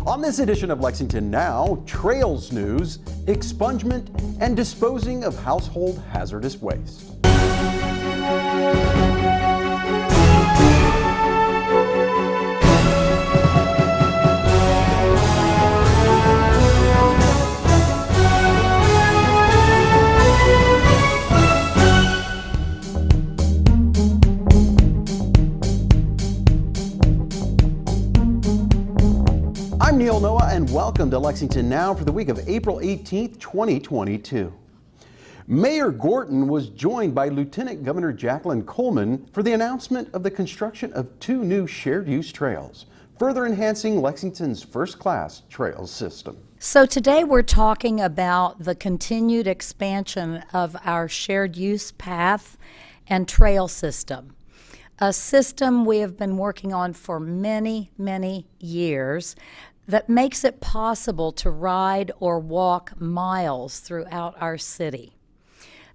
On this edition of Lexington Now, trails news, expungement, and disposing of household hazardous waste. I'm Neil Noah, and welcome to Lexington Now for the week of April 18th, 2022. Mayor Gorton was joined by Lieutenant Governor Jacqueline Coleman for the announcement of the construction of 2 new shared-use trails, further enhancing Lexington's first-class trails system. So today we're talking about the continued expansion of our shared-use path and trail system. A system we have been working on for many, many years that makes it possible to ride or walk miles throughout our city.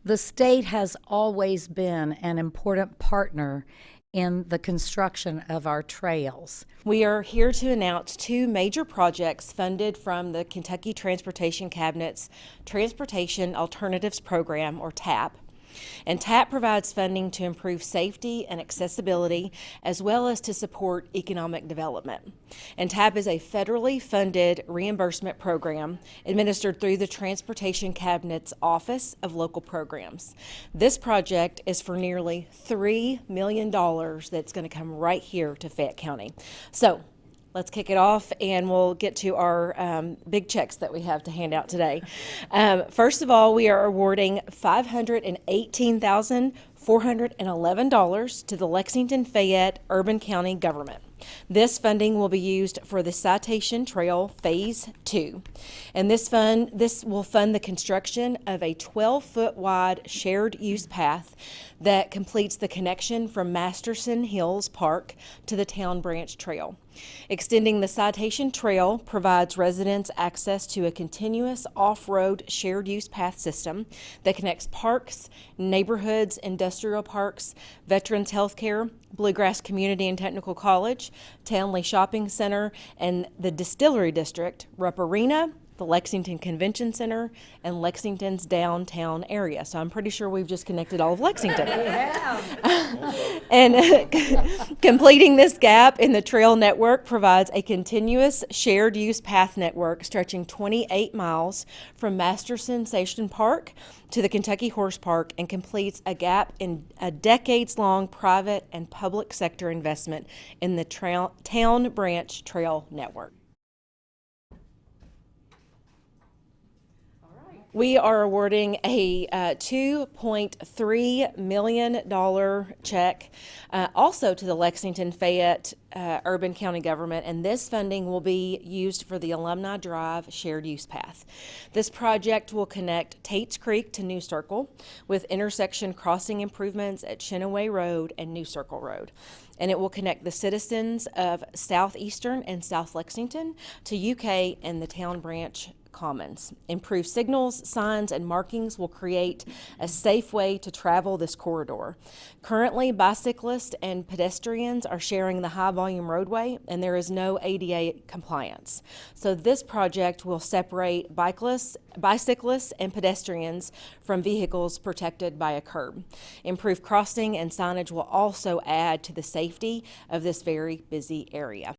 The state has always been an important partner in the construction of our trails. We are here to announce 2 major projects funded from the Kentucky Transportation Cabinet's Transportation Alternatives Program, or TAP. And TAP provides funding to improve safety and accessibility, as well as to support economic development. And TAP is a federally funded reimbursement program administered through the Transportation Cabinet's Office of Local Programs. This project is for nearly $3 million that's going to come right here to Fayette County. So let's kick it off, and we'll get to our big checks that we have to hand out today. First of all, we are awarding $518,411 to the Lexington Fayette Urban County government. This funding will be used for the Citation Trail Phase 2. And this will fund the construction of a 12-foot wide shared use path that completes the connection from Masterson Hills Park to the Town Branch Trail. Extending the Citation Trail provides residents access to a continuous off-road shared use path system that connects parks, neighborhoods, industrial parks, Veterans Healthcare, Bluegrass Community and Technical College, Townley Shopping Center, and the Distillery District, Rupp Arena, the Lexington Convention Center, and Lexington's downtown area. So I'm pretty sure we've just connected all of Lexington. And completing this gap in the trail network provides a continuous shared use path network stretching 28 miles from Masterson Station Park to the Kentucky Horse Park, and completes a gap in a decades-long private and public sector investment in the Town Branch Trail network. We are awarding a $2.3 million check also to the Lexington Fayette Urban County government, and this funding will be used for the Alumni Drive shared use path. This project will connect Tate's Creek to New Circle with intersection crossing improvements at Chenaway Road and New Circle Road. And it will connect the citizens of Southeastern and South Lexington to UK and the Town Branch Commons. Improved signals, signs, and markings will create a safe way to travel this corridor. Currently, bicyclists and pedestrians are sharing the high-volume roadway, and there is no ADA compliance. So this project will separate bicyclists and pedestrians from vehicles protected by a curb. Improved crossing and signage will also add to the safety of this very busy area.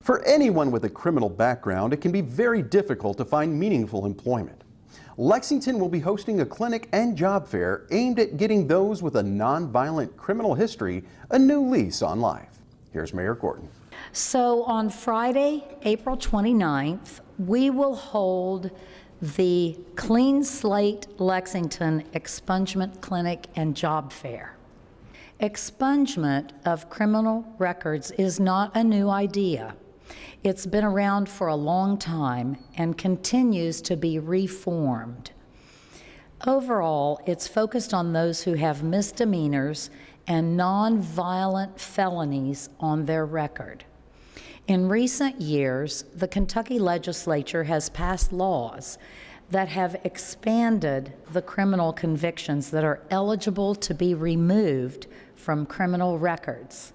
For anyone with a criminal background, it can be very difficult to find meaningful employment. Lexington will be hosting a clinic and job fair aimed at getting those with a nonviolent criminal history a new lease on life. Here's Mayor Gorton. So on Friday, April 29th, we will hold the Clean Slate Lexington Expungement Clinic and Job Fair. Expungement of criminal records is not a new idea. It's been around for a long time and continues to be reformed. Overall, it's focused on those who have misdemeanors and nonviolent felonies on their record. In recent years, the Kentucky legislature has passed laws that have expanded the criminal convictions that are eligible to be removed from criminal records.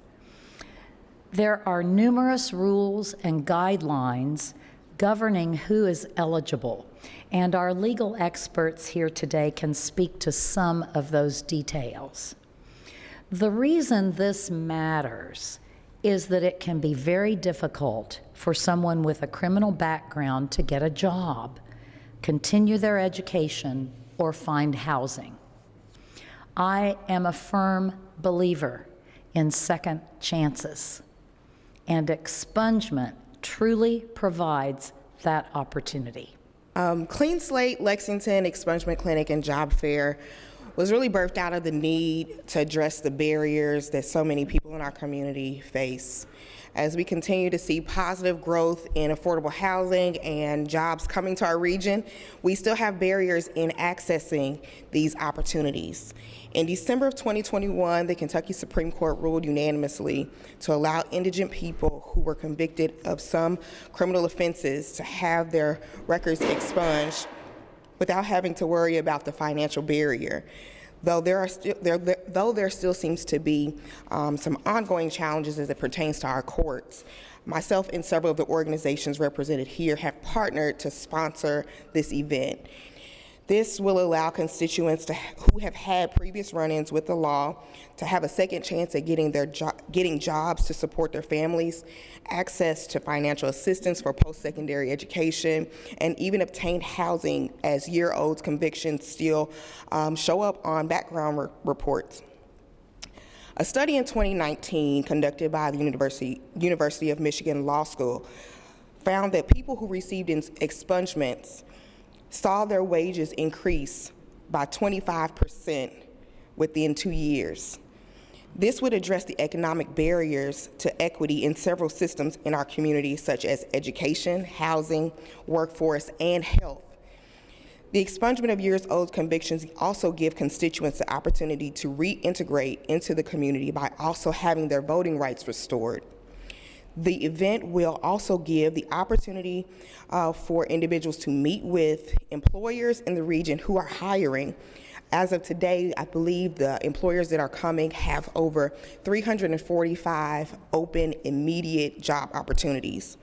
There are numerous rules and guidelines governing who is eligible, and our legal experts here today can speak to some of those details. The reason this matters is that it can be very difficult for someone with a criminal background to get a job, continue their education, or find housing. I am a firm believer in second chances, and expungement truly provides that opportunity. Clean Slate Lexington Expungement Clinic and Job Fair was really birthed out of the need to address the barriers that so many people in our community face. As we continue to see positive growth in affordable housing and jobs coming to our region, we still have barriers in accessing these opportunities. In December of 2021, the Kentucky Supreme Court ruled unanimously to allow indigent people who were convicted of some criminal offenses to have their records expunged without having to worry about the financial barrier. Though there still seems to be some ongoing challenges as it pertains to our courts, myself and several of the organizations represented here have partnered to sponsor this event. This will allow constituents who have had previous run-ins with the law to have a second chance at getting jobs to support their families, access to financial assistance for post-secondary education, and even obtain housing as year-olds convictions still show up on background reports. A study in 2019 conducted by the University of Michigan Law School found that people who received expungements saw their wages increase by 25% within 2 years. This would address the economic barriers to equity in several systems in our community, such as education, housing, workforce, and health. The expungement of years-old convictions also give constituents the opportunity to reintegrate into the community by also having their voting rights restored. The event will also give the opportunity for individuals to meet with employers in the region who are hiring. As of today, I believe the employers that are coming have over 345 open immediate job opportunities.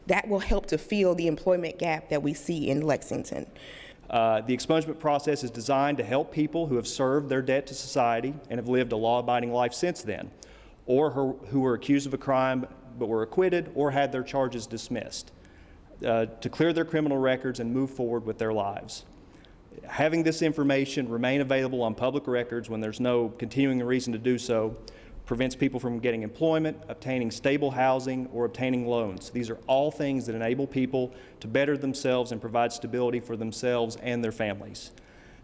That will help to fill the employment gap that we see in Lexington. The expungement process is designed to help people who have served their debt to society and have lived a law-abiding life since then, or who were accused of a crime but were acquitted or had their charges dismissed, to clear their criminal records and move forward with their lives. Having this information remain available on public records when there's no continuing reason to do so prevents people from getting employment, obtaining stable housing, or obtaining loans. These are all things that enable people to better themselves and provide stability for themselves and their families.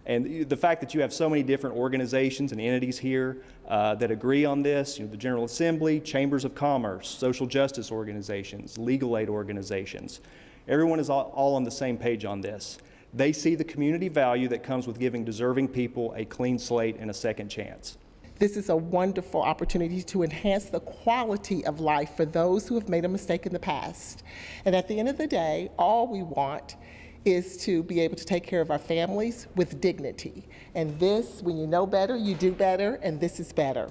And the fact that you have so many different organizations and entities here that agree on this, the General Assembly, Chambers of Commerce, social justice organizations, legal aid organizations, everyone is all on the same page on this. They see the community value that comes with giving deserving people a clean slate and a second chance. This is a wonderful opportunity to enhance the quality of life for those who have made a mistake in the past. And at the end of the day, all we want is to be able to take care of our families with dignity. And this, when you know better, you do better, and this is better.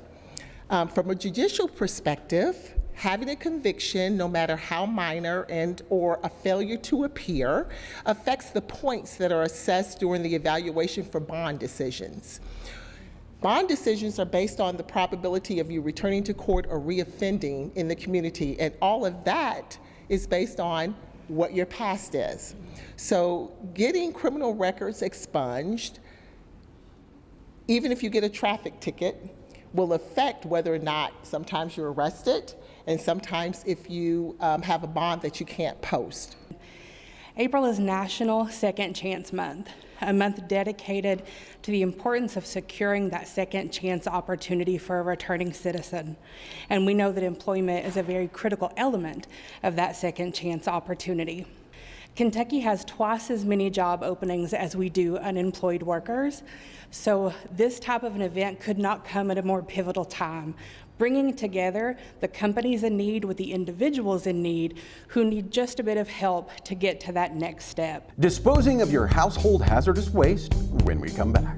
From a judicial perspective, having a conviction, no matter how minor and or a failure to appear, affects the points that are assessed during the evaluation for bond decisions. Bond decisions are based on the probability of you returning to court or reoffending in the community, and all of that is based on what your past is. So getting criminal records expunged, even if you get a traffic ticket, will affect whether or not sometimes you're arrested, and sometimes if you have a bond that you can't post. April is National Second Chance Month, a month dedicated to the importance of securing that second chance opportunity for a returning citizen. And we know that employment is a very critical element of that second chance opportunity. Kentucky has twice as many job openings as we do unemployed workers, so this type of an event could not come at a more pivotal time, bringing together the companies in need with the individuals in need who need just a bit of help to get to that next step. Disposing of your household hazardous waste when we come back.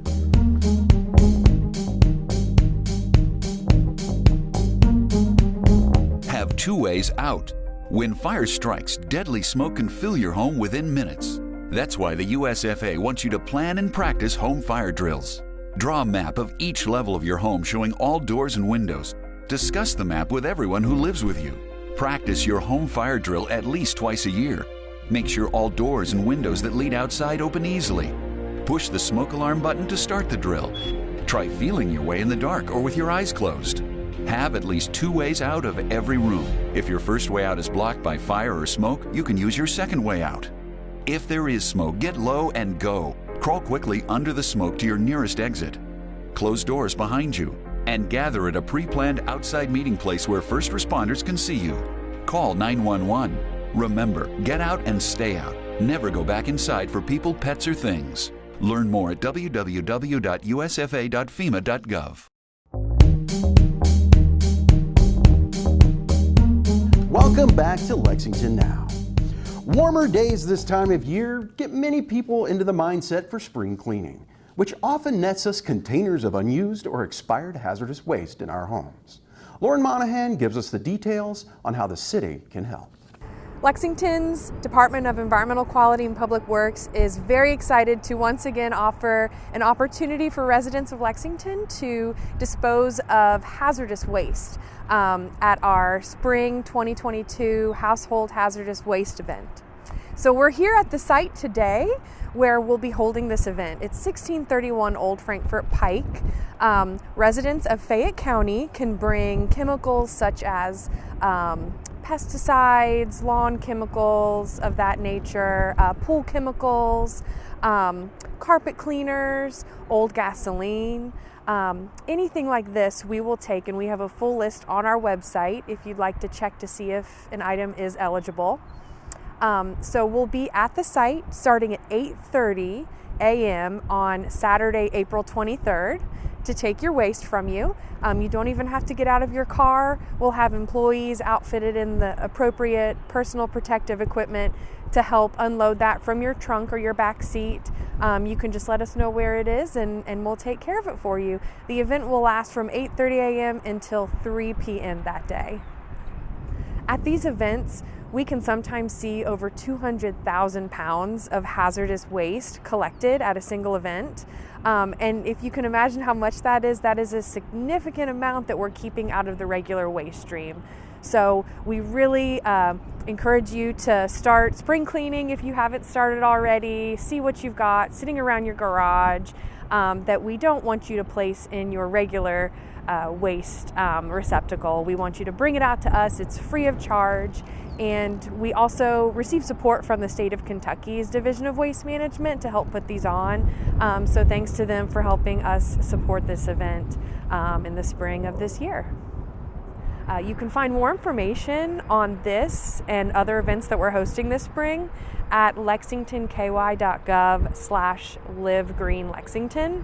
2 ways out. When fire strikes, deadly smoke can fill your home within minutes. That's why the USFA wants you to plan and practice home fire drills. Draw a map of each level of your home showing all doors and windows. Discuss the map with everyone who lives with you. Practice your home fire drill at least twice a year. Make sure all doors and windows that lead outside open easily. Push the smoke alarm button to start the drill. Try feeling your way in the dark or with your eyes closed. Have at least 2 ways out of every room. If your first way out is blocked by fire or smoke, you can use your second way out. If there is smoke, get low and go. Crawl quickly under the smoke to your nearest exit. Close doors behind you and gather at a pre-planned outside meeting place where first responders can see you. Call 911. Remember, get out and stay out. Never go back inside for people, pets, or things. Learn more at www.usfa.fema.gov. Welcome back to Lexington Now. Warmer days this time of year get many people into the mindset for spring cleaning, which often nets us containers of unused or expired hazardous waste in our homes. Lauren Monahan gives us the details on how the city can help. Lexington's Department of Environmental Quality and Public Works is very excited to once again offer an opportunity for residents of Lexington to dispose of hazardous waste at our Spring 2022 Household Hazardous Waste event. So we're here at the site today where we'll be holding this event. It's 1631 Old Frankfort Pike. Residents of Fayette County can bring chemicals such as pesticides, lawn chemicals of that nature, pool chemicals, carpet cleaners, old gasoline, anything like this we will take, and we have a full list on our website if you'd like to check to see if an item is eligible. So we'll be at the site starting at 8:30 a.m. on Saturday, April 23rd to take your waste from you. You don't even have to get out of your car. We'll have employees outfitted in the appropriate personal protective equipment to help unload that from your trunk or your back seat. You can just let us know where it is and we'll take care of it for you. The event will last from 8:30 a.m. until 3 p.m. that day. At these events, we can sometimes see over 200,000 pounds of hazardous waste collected at a single event. And if you can imagine how much that is a significant amount that we're keeping out of the regular waste stream. So we really encourage you to start spring cleaning if you haven't started already. See what you've got sitting around your garage that we don't want you to place in your regular waste receptacle. We want you to bring it out to us. It's free of charge. And we also receive support from the state of Kentucky's Division of Waste Management to help put these on. So thanks to them for helping us support this event in the spring of this year. You can find more information on this and other events that we're hosting this spring at lexingtonky.gov/livegreenlexington.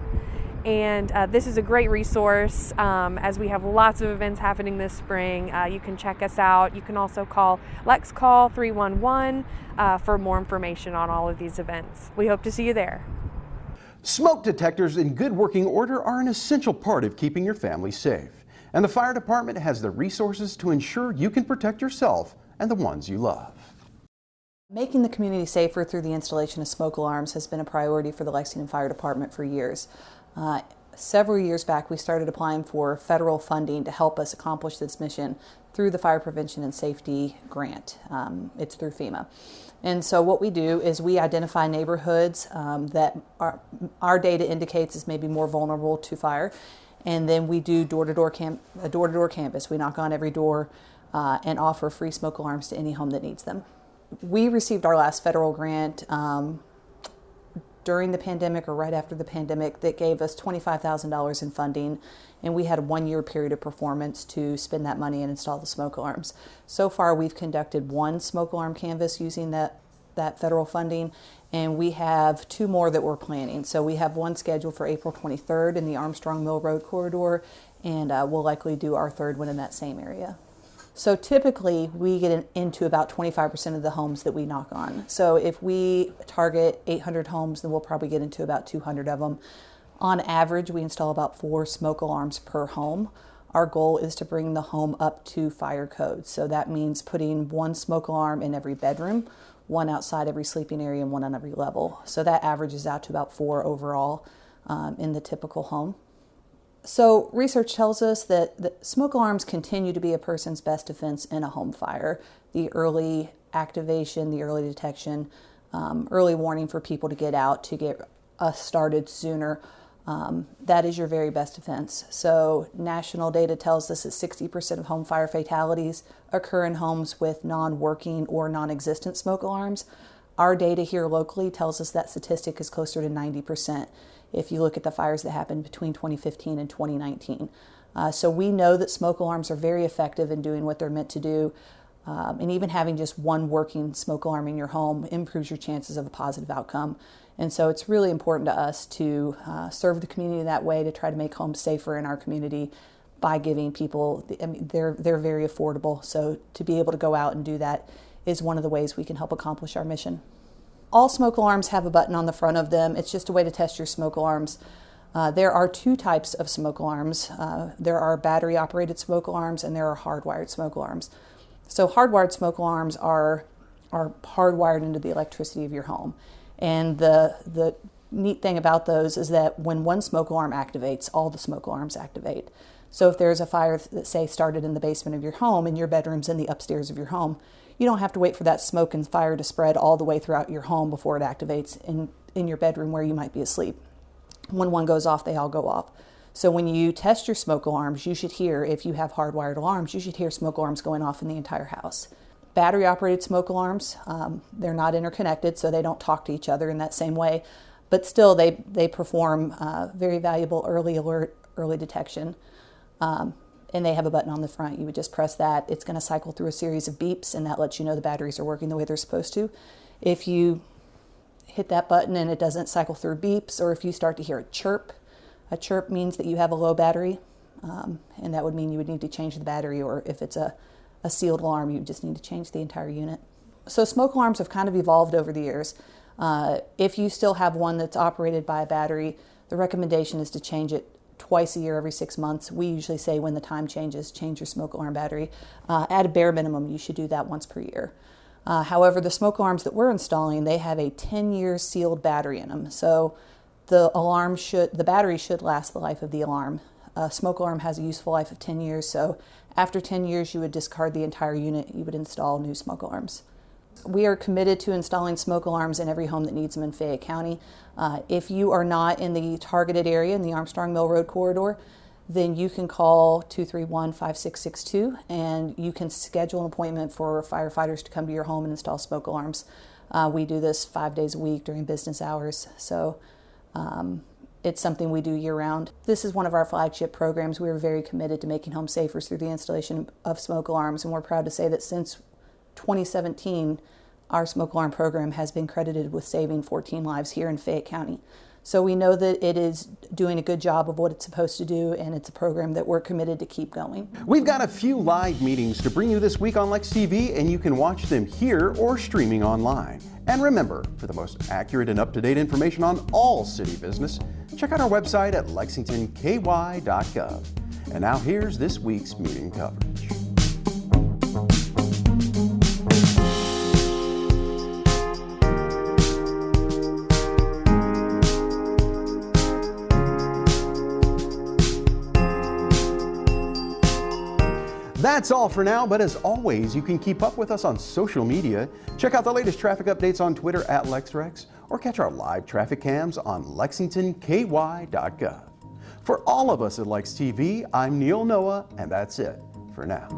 And this is a great resource as we have lots of events happening this spring. You can check us out. You can also call LexCall 311 for more information on all of these events. We hope to see you there. Smoke detectors in good working order are an essential part of keeping your family safe. And the fire department has the resources to ensure you can protect yourself and the ones you love. Making the community safer through the installation of smoke alarms has been a priority for the Lexington Fire Department for years. Several years back, we started applying for federal funding to help us accomplish this mission through the Fire Prevention and Safety Grant. It's through FEMA. And so what we do is we identify neighborhoods that our data indicates is maybe more vulnerable to fire. And then we do door-to-door canvas. We knock on every door and offer free smoke alarms to any home that needs them. We received our last federal grant during the pandemic or right after the pandemic that gave us $25,000 in funding, and we had a 1-year period of performance to spend that money and install the smoke alarms. So far, we've conducted 1 smoke alarm canvas using that federal funding, and we have 2 more that we're planning. So we have 1 scheduled for April 23rd in the Armstrong Mill Road corridor, and we'll likely do our 3rd one in that same area. So typically, we get into about 25% of the homes that we knock on. So if we target 800 homes, then we'll probably get into about 200 of them. On average, we install about 4 smoke alarms per home. our goal is to bring the home up to fire code. So that means putting one smoke alarm in every bedroom, one outside every sleeping area, and one on every level. So that averages out to about 4 overall in the typical home. So research tells us that smoke alarms continue to be a person's best defense in a home fire. The early activation, the early detection, early warning for people to get out, to get us started sooner, that is your very best defense. So national data tells us that 60% of home fire fatalities occur in homes with non-working or non-existent smoke alarms. Our data here locally tells us that statistic is closer to 90% if you look at the fires that happened between 2015 and 2019. So we know that smoke alarms are very effective in doing what they're meant to do. And even having just one working smoke alarm in your home improves your chances of a positive outcome. And so it's really important to us to serve the community that way, to try to make homes safer in our community by giving people, they're very affordable. So to be able to go out and do that is one of the ways we can help accomplish our mission. All smoke alarms have a button on the front of them. It's just a way to test your smoke alarms. There are 2 types of smoke alarms. There are battery operated smoke alarms and there are hardwired smoke alarms. So hardwired smoke alarms are hardwired into the electricity of your home. And the neat thing about those is that when one smoke alarm activates, all the smoke alarms activate. So if there's a fire that, say, started in the basement of your home and your bedroom's in the upstairs of your home, you don't have to wait for that smoke and fire to spread all the way throughout your home before it activates in your bedroom where you might be asleep. When one goes off, they all go off. So when you test your smoke alarms, you should hear, if you have hardwired alarms, you should hear smoke alarms going off in the entire house. Battery operated smoke alarms, they're not interconnected, so they don't talk to each other in that same way, but still they perform very valuable early alert, early detection. And they have a button on the front. You would just press that. It's going to cycle through a series of beeps, and that lets you know the batteries are working the way they're supposed to. If you hit that button and it doesn't cycle through beeps, or if you start to hear a chirp means that you have a low battery, and that would mean you would need to change the battery, or if it's a sealed alarm, you just need to change the entire unit. So smoke alarms have kind of evolved over the years. If you still have one that's operated by a battery, the recommendation is to change it twice a year, every 6 months. We usually say when the time changes, change your smoke alarm battery. At a bare minimum, you should do that once per year. However, the smoke alarms that we're installing, they have a 10-year sealed battery in them. So the battery should last the life of the alarm. A smoke alarm has a useful life of 10 years, so after 10 years, you would discard the entire unit. You would install new smoke alarms. We are committed to installing smoke alarms in every home that needs them in Fayette County. If you are not in the targeted area in the Armstrong Mill Road corridor, then you can call 231-5662 and you can schedule an appointment for firefighters to come to your home and install smoke alarms. We do this 5 days a week during business hours, so it's something we do year-round. This is one of our flagship programs. We are very committed to making homes safer through the installation of smoke alarms, and we're proud to say that since 2017, our smoke alarm program has been credited with saving 14 lives here in Fayette County. So we know that it is doing a good job of what it's supposed to do, and it's a program that we're committed to keep going. We've got a few live meetings to bring you this week on Lex TV, and you can watch them here or streaming online. And remember, for the most accurate and up-to-date information on all city business, check out our website at lexingtonky.gov. And now here's this week's meeting coverage. That's all for now, but as always, you can keep up with us on social media. Check out the latest traffic updates on Twitter at LexRex, or catch our live traffic cams on lexingtonky.gov. For all of us at Lex TV, I'm Neil Noah, and that's it for now.